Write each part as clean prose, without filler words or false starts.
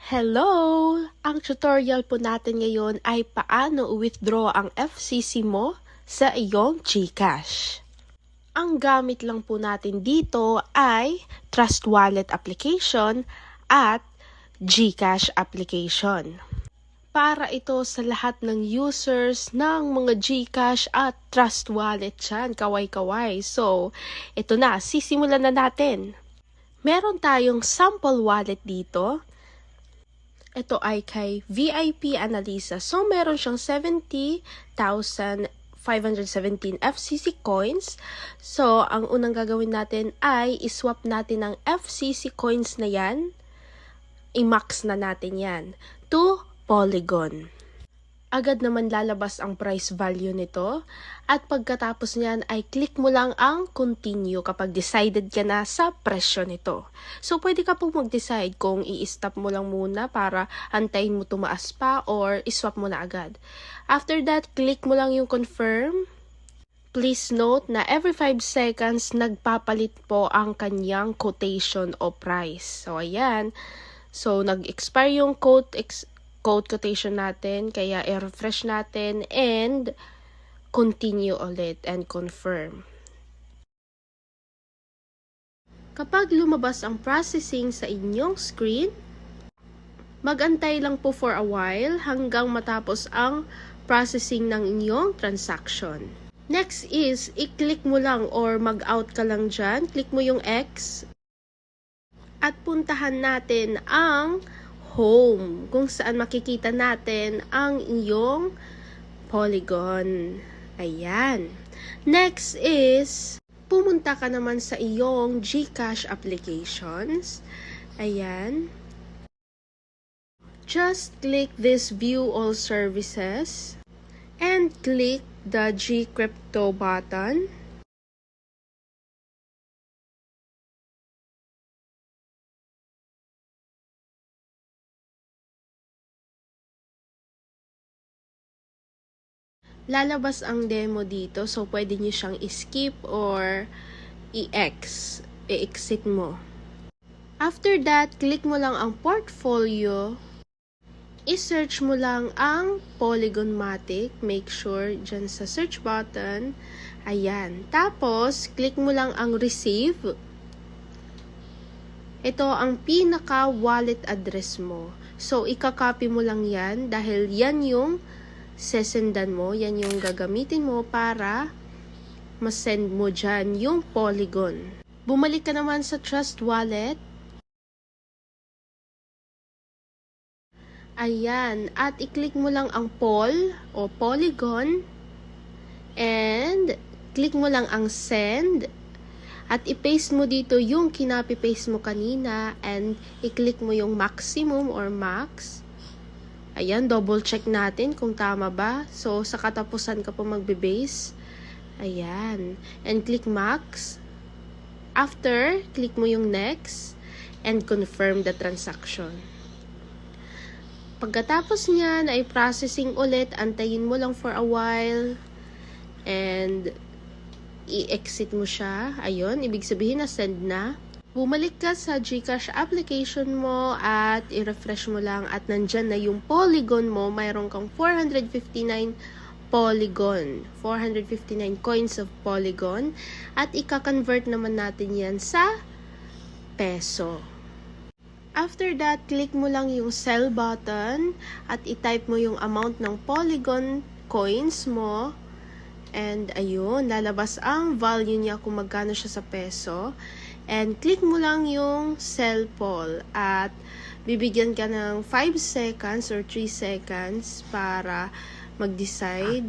Hello! Ang tutorial po natin ngayon ay paano withdraw ang FCC mo sa iyong GCash. Ang gamit lang po natin dito ay Trust Wallet application at GCash application. Para ito sa lahat ng users ng mga GCash at Trust Wallet dyan, kaway-kaway. So, ito na, sisimulan na natin. Meron tayong sample wallet dito. Ito ay kay VIP Analisa. So, meron siyang 70,517 FCC coins. So, ang unang gagawin natin ay iswap natin ang FCC coins na yan. I-max na natin yan to Polygon. Agad naman lalabas ang price value nito. At pagkatapos niyan ay click mo lang ang continue kapag decided ka na sa presyo nito. So, pwede ka pong mag-decide kung i-stop mo lang muna para antayin mo tumaas pa or iswap mo na agad. After that, click mo lang yung confirm. Please note na every 5 seconds nagpapalit po ang kanyang quotation o price. So, ayan. So, nag-expire yung code quotation natin, kaya i-refresh natin and continue ulit and confirm. Kapag lumabas ang processing sa inyong screen, mag-antay lang po for a while hanggang matapos ang processing ng inyong transaction. Next is, i-click mo lang or mag-out ka lang dyan. Click mo yung X at puntahan natin ang home, kung saan makikita natin ang iyong Polygon. Ayan. Next is, pumunta ka naman sa iyong GCash applications. Ayan. Just click this View All Services and click the GCrypto button. Lalabas ang demo dito, so pwede nyo siyang i-skip or i-exit mo. After that, click mo lang ang portfolio, i-search mo lang ang Polygonmatic, make sure dyan sa search button, ayan. Tapos, click mo lang ang receive. Ito ang pinaka-wallet address mo. So, ika-copy mo lang yan dahil yan yung sesendan mo, yan yung gagamitin mo para masend mo dyan yung Polygon. Bumalik ka naman sa Trust Wallet. Ayan, at i-click mo lang ang Pol o Polygon and click mo lang ang Send at i-paste mo dito yung kinapi-paste mo kanina and i-click mo yung maximum or max. Ayan, double check natin kung tama ba. So, sa katapusan ka po magbe-base. Ayan. And click max. After, click mo yung next and confirm the transaction. Pagkatapos niyan ay processing ulit. Antayin mo lang for a while. And i-exit mo siya. Ayun, ibig sabihin na send na. Bumalik ka sa GCash application mo at i-refresh mo lang at nandyan na yung Polygon mo. Mayroon kang 459 Polygon. 459 coins of Polygon. At ika-convert naman natin yan sa peso. After that, click mo lang yung sell button at i-type mo yung amount ng Polygon coins mo. And ayun, lalabas ang value niya kung magkano siya sa peso. And click mo lang yung sell poll at bibigyan ka ng 5 seconds or 3 seconds para mag-decide.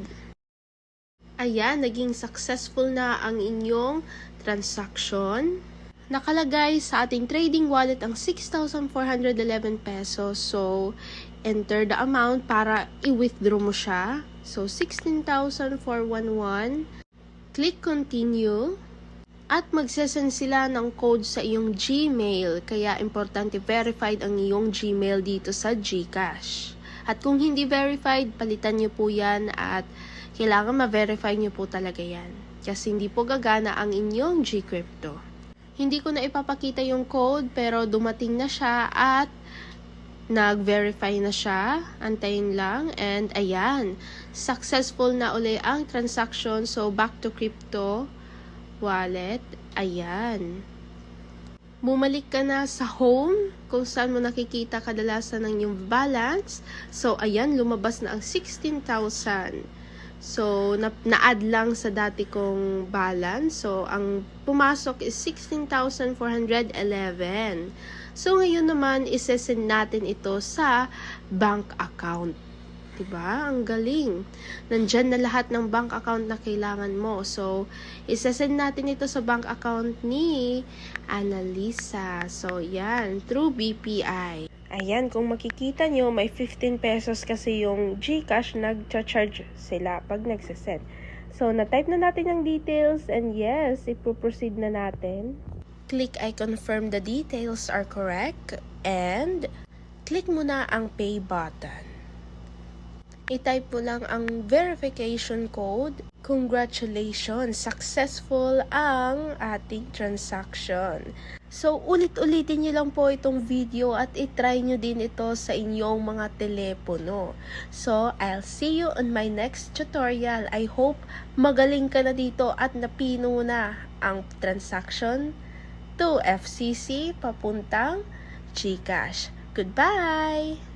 Ayan, naging successful na ang inyong transaction. Nakalagay sa ating trading wallet ang 6,411 pesos. So, enter the amount para i-withdraw mo siya. So, 16,411. Click continue. At magsasend sila ng code sa iyong Gmail. Kaya importante verified ang iyong Gmail dito sa GCash. At kung hindi verified, palitan nyo po yan at kailangan ma-verify nyo po talaga yan. Kasi hindi po gagana ang inyong GCrypto. Hindi ko na ipapakita yung code pero dumating na siya at nag-verify na siya. Antayin lang. And ayan, successful na uli ang transaction. So, back to crypto wallet. Ayan. Bumalik ka na sa home kung saan mo nakikita kadalasan ng yung balance. So, ayan, lumabas na ang 16,000. So, na-add lang sa dati kong balance. So, ang pumasok is 16,411. So, ngayon naman, isesend natin ito sa bank account. Diba? Ang galing. Nandyan na lahat ng bank account na kailangan mo. So, isesend natin ito sa bank account ni Annalisa. So, yan. Through BPI. Ayan, kung makikita nyo, may 15 pesos kasi yung GCash nag-charge sila pag nagsesend. So, na-type na natin yung details and yes, ipoproceed na natin. Click I confirm the details are correct and click mo na ang pay button. I-type mo lang ang verification code. Congratulations! Successful ang ating transaction. So, ulit-ulitin nyo lang po itong video at itry nyo din ito sa inyong mga telepono. So, I'll see you on my next tutorial. I hope magaling ka na dito at napino na ang transaction to FCC papuntang GCash. Goodbye!